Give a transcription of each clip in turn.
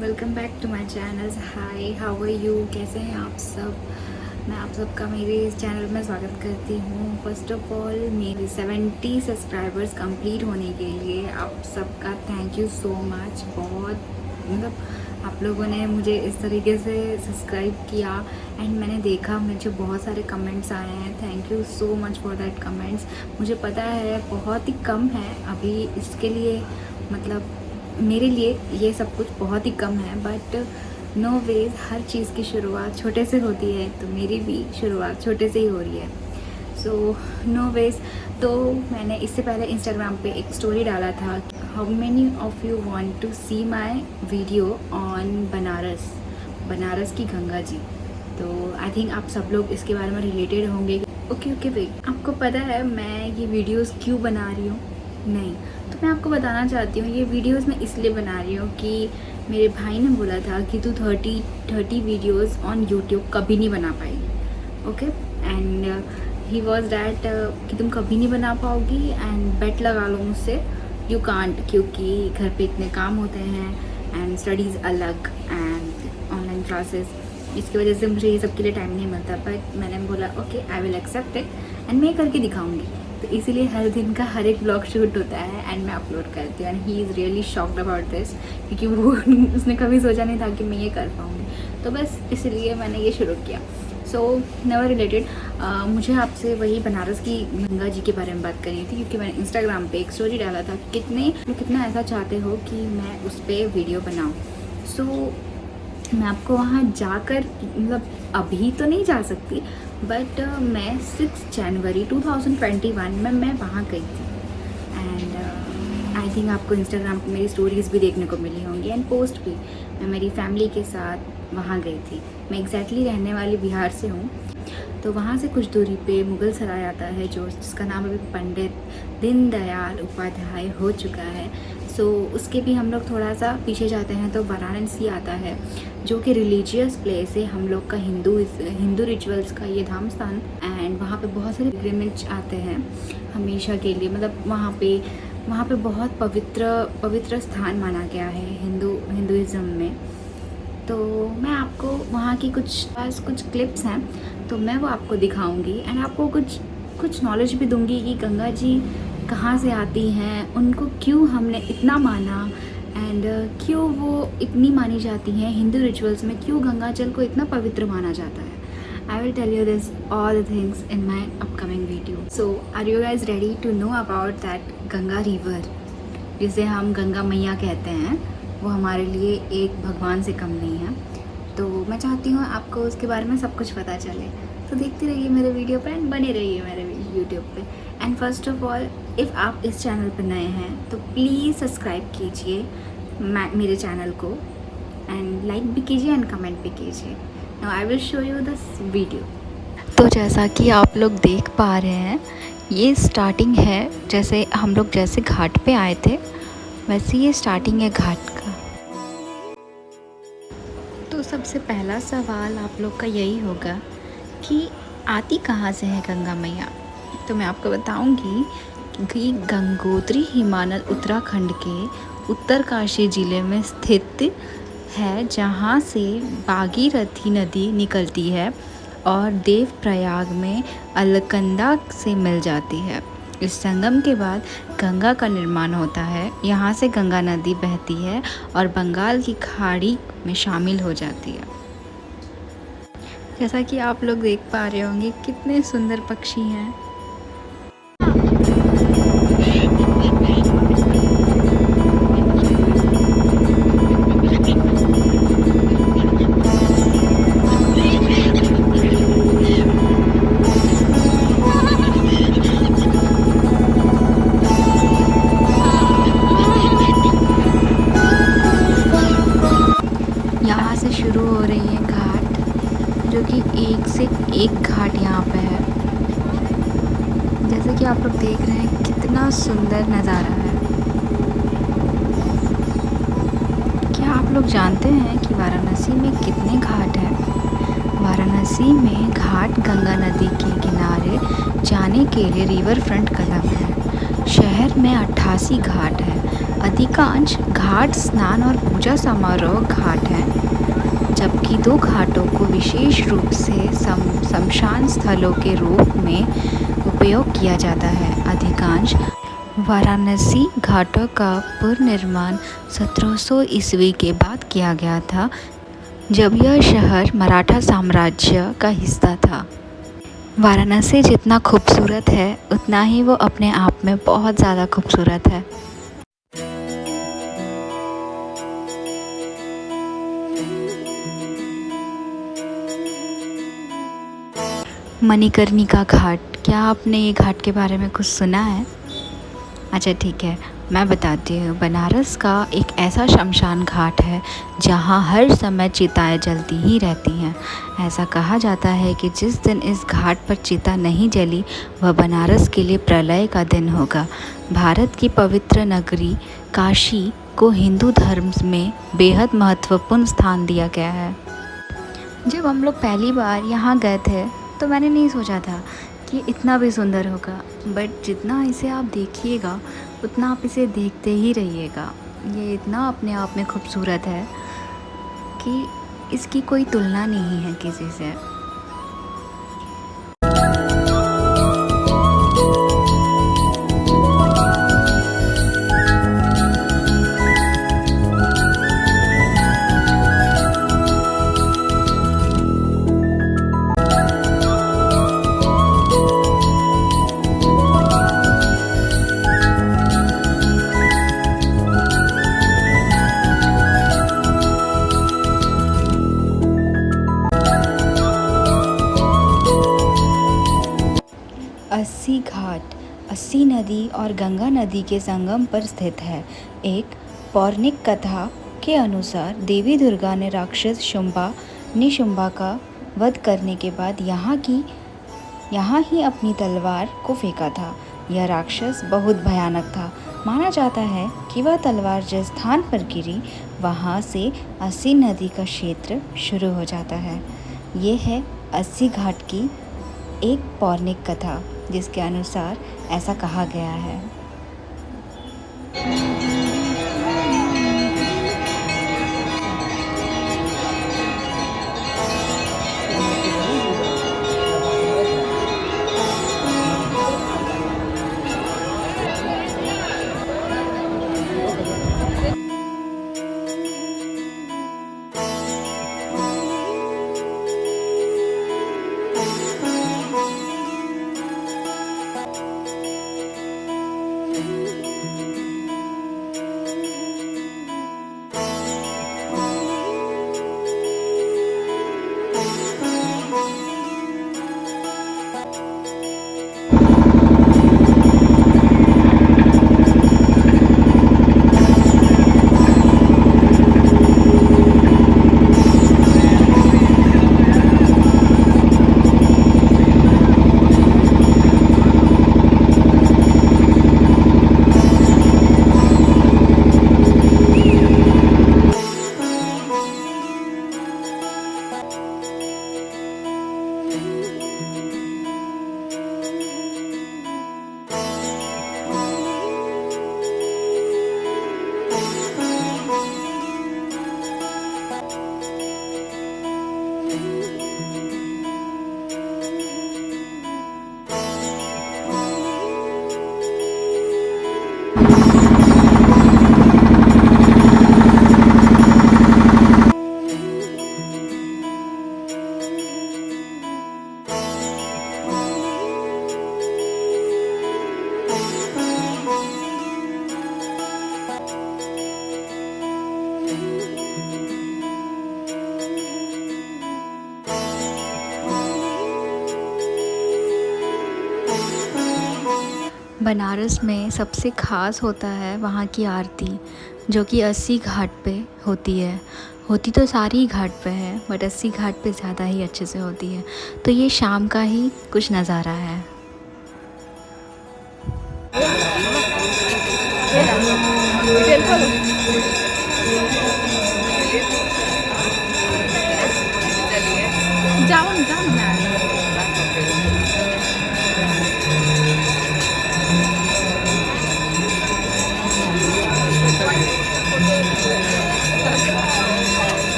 Welcome back to my channel. Hi, how are you? कैसे हैं आप सब? मैं आप सबका मेरे इस चैनल में स्वागत करती हूँ। फर्स्ट ऑफ ऑल, मेरे 70 सब्सक्राइबर्स कंप्लीट होने के लिए आप सबका थैंक यू सो मच। बहुत आप लोगों ने मुझे इस तरीके से सब्सक्राइब किया एंड मैंने देखा मुझे बहुत सारे कमेंट्स आए हैं। Thank you so much for that comments. मुझे पता है बहुत ही कम है अभी इसके लिए, मेरे लिए ये सब कुछ बहुत ही कम है, बट नो वेज, हर चीज़ की शुरुआत छोटे से होती है, तो मेरी भी शुरुआत छोटे से ही हो रही है। सो नो वेज, तो मैंने इससे पहले इंस्टाग्राम पे एक स्टोरी डाला था, how many of you want to see my video on Banaras की गंगा जी। तो आई थिंक आप सब लोग इसके बारे में रिलेटेड होंगे। ओके वेट, आपको पता है मैं ये वीडियोस क्यों बना रही हूँ? नहीं, तो मैं आपको बताना चाहती हूँ ये वीडियोस मैं इसलिए बना रही हूँ कि मेरे भाई ने बोला था कि तू 30 वीडियोस ऑन यूट्यूब कभी नहीं बना पाई। Okay, and he was that कि तुम कभी नहीं बना पाओगी एंड बेट लगा लो मुझसे, यू कांट, क्योंकि घर पे इतने काम होते हैं एंड स्टडीज़ अलग एंड ऑनलाइन क्लासेस, इसकी वजह से मुझे ये सब के लिए टाइम नहीं मिलता। बट मैंने बोला okay, I will accept it and मैं करके दिखाऊंगी। तो इसीलिए हर दिन का हर एक ब्लॉग शूट होता है एंड मैं अपलोड करती हूँ and he is really shocked about this, क्योंकि वो उसने कभी सोचा नहीं था कि मैं ये कर पाऊँगी। तो बस इसलिए मैंने ये शुरू किया। सो नेवर रिलेटेड, मुझे आपसे वही बनारस की गंगा जी के बारे में बात करनी थी, क्योंकि मैंने इंस्टाग्राम पे एक स्टोरी डाला था, कितना ऐसा चाहते हो कि मैं उस पर वीडियो बनाऊँ। सो मैं आपको वहाँ जाकर अभी तो नहीं जा सकती, बट मैं 6 जनवरी 2021 में मैं वहाँ गई थी एंड आई थिंक आपको इंस्टाग्राम पे मेरी स्टोरीज़ भी देखने को मिली होंगी एंड पोस्ट भी। मैं मेरी फैमिली के साथ वहाँ गई थी। मैं एग्जैक्टली रहने वाली बिहार से हूँ, तो वहाँ से कुछ दूरी पे मुगल सराय आता है, जिसका नाम अभी पंडित दीनदयाल उपाध्याय हो चुका है। सो उसके भी हम लोग थोड़ा सा पीछे जाते हैं तो वाराणसी आता है, जो कि रिलीजियस प्लेस है हम लोग का, हिंदू रिचुअल्स का ये धाम स्थान। एंड वहाँ पे बहुत सारे पिलग्रिमेज आते हैं हमेशा के लिए, वहाँ पे बहुत पवित्र स्थान माना गया है हिंदुइज़्म में। तो मैं आपको वहाँ की कुछ क्लिप्स हैं, तो मैं वो आपको दिखाऊंगी एंड आपको कुछ नॉलेज भी दूंगी कि गंगा जी कहाँ से आती हैं, उनको क्यों हमने इतना माना एंड क्यों वो इतनी मानी जाती हैं हिंदू रिचुअल्स में, क्यों गंगा जल को इतना पवित्र माना जाता है। I will tell you this all the things in my upcoming video. So are you guys ready to know about that Ganga river, जिसे हम गंगा मैया कहते हैं? वो हमारे लिए एक भगवान से कम नहीं है। तो मैं चाहती हूँ आपको उसके बारे में सब कुछ पता चले, तो देखते रहिए मेरे वीडियो पे एंड बने रहिए मेरे यूट्यूब पे। And first of all, if आप इस चैनल पर नए हैं तो प्लीज़ सब्सक्राइब कीजिए मेरे चैनल को एंड लाइक भी कीजिए एंड कमेंट भी कीजिए। Now I will show you this video. तो जैसा कि आप लोग देख पा रहे हैं, ये स्टार्टिंग है, जैसे हम लोग जैसे घाट पे आए थे वैसे ये स्टार्टिंग है घाट का। तो सबसे पहला सवाल आप लोग का यही होगा कि आती कहाँ से है गंगा मैया? तो मैं आपको बताऊंगी कि गंगोत्री हिमालय उत्तराखंड के उत्तरकाशी ज़िले में स्थित है, जहाँ से भागीरथी नदी निकलती है और देवप्रयाग में अलकनंदा से मिल जाती है। इस संगम के बाद गंगा का निर्माण होता है। यहाँ से गंगा नदी बहती है और बंगाल की खाड़ी में शामिल हो जाती है। जैसा कि आप लोग देख पा रहे होंगे कितने सुंदर पक्षी हैं। यहाँ से शुरू हो रही है घाट, जो कि एक से एक घाट यहाँ पे है। जैसे कि आप लोग देख रहे हैं कितना सुंदर नज़ारा है। क्या आप लोग जानते हैं कि वाराणसी में कितने घाट हैं? वाराणसी में घाट गंगा नदी के किनारे जाने के लिए रिवर फ्रंट कदम है। शहर में 88 घाट है। अधिकांश घाट स्नान और पूजा समारोह घाट हैं, जबकि 2 घाटों को विशेष रूप से शमशान स्थलों के रूप में उपयोग किया जाता है। अधिकांश वाराणसी घाटों का पुनर्निर्माण 1700 ईस्वी के बाद किया गया था, जब यह शहर मराठा साम्राज्य का हिस्सा था। वाराणसी जितना खूबसूरत है, उतना ही वो अपने आप में बहुत ज़्यादा खूबसूरत है। मणिकर्णिका घाट, क्या आपने ये घाट के बारे में कुछ सुना है? अच्छा ठीक है, मैं बताती हूँ। बनारस का एक ऐसा शमशान घाट है जहाँ हर समय चिताएं जलती ही रहती हैं। ऐसा कहा जाता है कि जिस दिन इस घाट पर चिता नहीं जली, वह बनारस के लिए प्रलय का दिन होगा। भारत की पवित्र नगरी काशी को हिंदू धर्म में बेहद महत्वपूर्ण स्थान दिया गया है। जब हम लोग पहली बार यहाँ गए थे तो मैंने नहीं सोचा था कि इतना भी सुंदर होगा, बट जितना इसे आप देखिएगा उतना आप इसे देखते ही रहिएगा। ये इतना अपने आप में खूबसूरत है कि इसकी कोई तुलना नहीं है किसी से। अस्सी घाट अस्सी नदी और गंगा नदी के संगम पर स्थित है। एक पौराणिक कथा के अनुसार देवी दुर्गा ने राक्षस शुंभा निशुंभा का वध करने के बाद यहाँ ही अपनी तलवार को फेंका था। यह राक्षस बहुत भयानक था। माना जाता है कि वह तलवार जिस स्थान पर गिरी, वहाँ से अस्सी नदी का क्षेत्र शुरू हो जाता है। ये है अस्सी घाट की एक पौराणिक कथा, जिसके अनुसार ऐसा कहा गया है। बनारस में सबसे ख़ास होता है वहाँ की आरती, जो कि अस्सी घाट पे होती है। होती तो सारी घाट पे है, बट अस्सी घाट पे ज़्यादा ही अच्छे से होती है। तो ये शाम का ही कुछ नज़ारा है। जाओ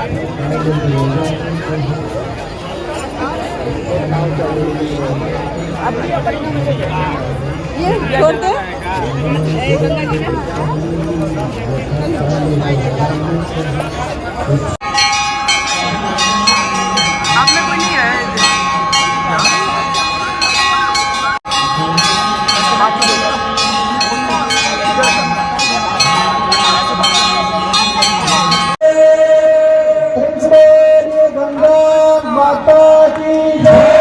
ये छोड़ दे। आप में कोई नहीं है? गंगा माता की जय।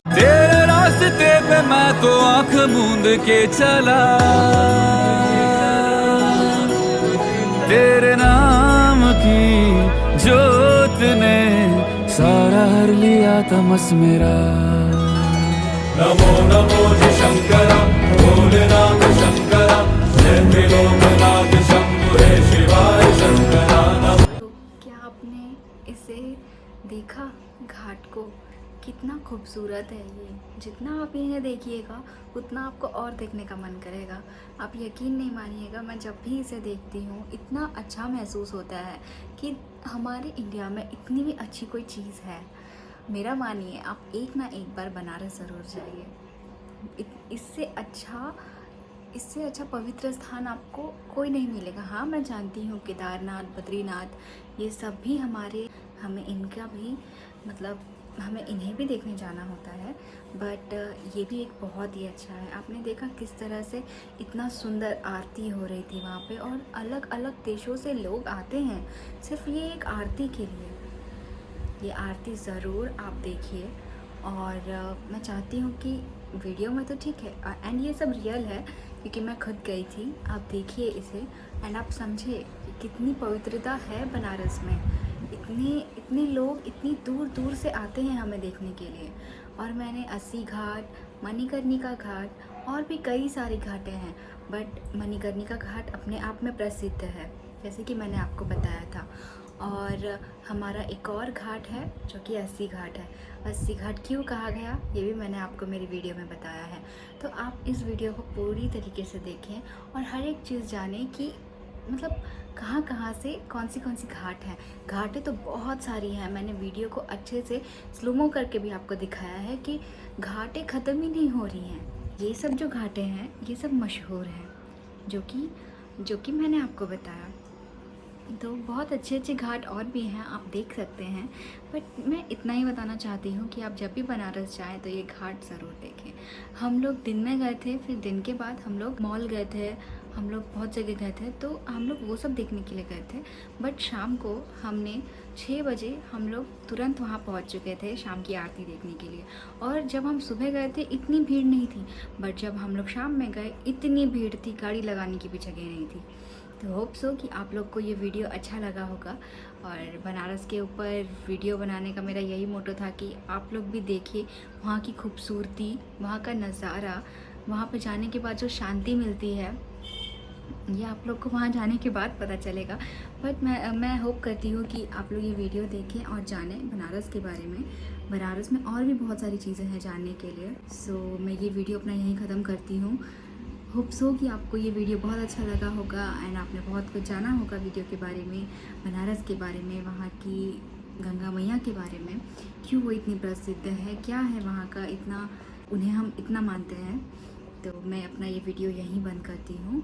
तेरे रास्ते पे मैं तो आंख मूंद के चला, तेरे नाम की जोत ने सारा हर लिया तमस मेरा। नमो नमो जी शंकरा, भोलेनाथ शंकरा, जय त्रिलोकनाथ शंभु हे शिवाय शंकरा नमो। तो क्या आपने इसे देखा? घाट को कितना खूबसूरत है ये। जितना आप इन्हें देखिएगा उतना आपको और देखने का मन करेगा। आप यकीन नहीं मानिएगा, मैं जब भी इसे देखती हूँ इतना अच्छा महसूस होता है कि हमारे इंडिया में इतनी भी अच्छी कोई चीज़ है। मेरा मानिए, आप एक ना एक बार बनारस ज़रूर जाइए। इससे अच्छा पवित्र स्थान आपको कोई नहीं मिलेगा। हाँ, मैं जानती हूँ केदारनाथ, बद्रीनाथ ये सब भी हमें इनका भी मतलब हमें इन्हें भी देखने जाना होता है, बट ये भी एक बहुत ही अच्छा है। आपने देखा किस तरह से इतना सुंदर आरती हो रही थी वहाँ पे, और अलग अलग देशों से लोग आते हैं सिर्फ ये एक आरती के लिए। ये आरती ज़रूर आप देखिए। और मैं चाहती हूँ कि वीडियो में तो ठीक है, एंड ये सब रियल है क्योंकि मैं खुद गई थी। आप देखिए इसे एंड आप समझे कितनी पवित्रता है बनारस में। इतने लोग इतनी दूर दूर से आते हैं हमें देखने के लिए। और मैंने अस्सी घाट, मणिकर्णिका घाट और भी कई सारे घाटें हैं, बट मणिकर्णिका घाट अपने आप में प्रसिद्ध है जैसे कि मैंने आपको बताया था। और हमारा एक और घाट है जो कि अस्सी घाट है। अस्सी घाट क्यों कहा गया ये भी मैंने आपको मेरी वीडियो में बताया है। तो आप इस वीडियो को पूरी तरीके से देखें और हर एक चीज़ जानें कि मतलब कहाँ से कौन सी घाट है। घाटें तो बहुत सारी हैं, मैंने वीडियो को अच्छे से स्लोमो करके भी आपको दिखाया है कि घाटें ख़त्म ही नहीं हो रही हैं। ये सब जो घाटें हैं ये सब मशहूर हैं जो कि मैंने आपको बताया। तो बहुत अच्छे अच्छे घाट और भी हैं, आप देख सकते हैं। बट मैं इतना ही बताना चाहती हूँ कि आप जब भी बनारस जाएं तो ये घाट ज़रूर देखें। हम लोग दिन में गए थे, फिर दिन के बाद हम लोग मॉल गए थे, हम लोग बहुत जगह गए थे, तो हम लोग वो सब देखने के लिए गए थे। बट शाम को हमने 6 बजे हम लोग तुरंत वहाँ पहुँच चुके थे शाम की आरती देखने के लिए। और जब हम सुबह गए थे इतनी भीड़ नहीं थी, बट जब हम लोग शाम में गए इतनी भीड़ थी, गाड़ी लगाने की भी जगह नहीं थी। तो होप सो कि आप लोग को ये वीडियो अच्छा लगा होगा। और बनारस के ऊपर वीडियो बनाने का मेरा यही मोटो था कि आप लोग भी देखिए वहाँ की खूबसूरती, वहाँ का नज़ारा, वहाँ पे जाने के बाद जो शांति मिलती है ये आप लोग को वहाँ जाने के बाद पता चलेगा। बट मैं होप करती हूँ कि आप लोग ये वीडियो देखें और जानें बनारस के बारे में। बनारस में और भी बहुत सारी चीज़ें हैं जानने के लिए। सो मैं ये वीडियो अपना यहीं ख़त्म करती हूँ। होप सो कि आपको ये वीडियो बहुत अच्छा लगा होगा एंड आपने बहुत कुछ जाना होगा वीडियो के बारे में, बनारस के बारे में, वहाँ की गंगा मैया के बारे में, क्यों वो इतनी प्रसिद्ध है, क्या है वहाँ का इतना, उन्हें हम इतना मानते हैं। तो मैं अपना ये वीडियो यहीं बंद करती हूँ।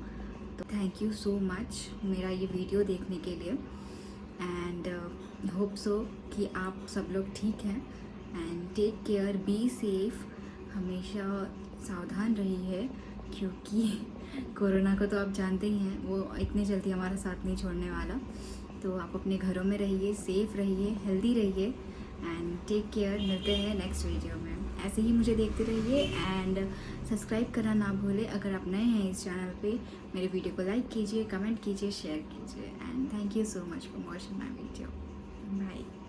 तो थैंक यू सो मच मेरा ये वीडियो देखने के लिए एंड होप सो कि आप सब लोग ठीक हैं and take care, be safe, हमेशा सावधान रहिए क्योंकि कोरोना को तो आप जानते ही हैं वो इतनी जल्दी हमारा साथ नहीं छोड़ने वाला। तो आप अपने घरों में रहिए, सेफ रहिए, हेल्दी रहिए एंड टेक केयर। मिलते हैं नेक्स्ट वीडियो में। ऐसे ही मुझे देखते रहिए एंड सब्सक्राइब करना ना भूलें। अगर आप नए हैं इस चैनल पे, मेरे वीडियो को लाइक कीजिए, कमेंट कीजिए, शेयर कीजिए and thank you so much for watching my video. Bye.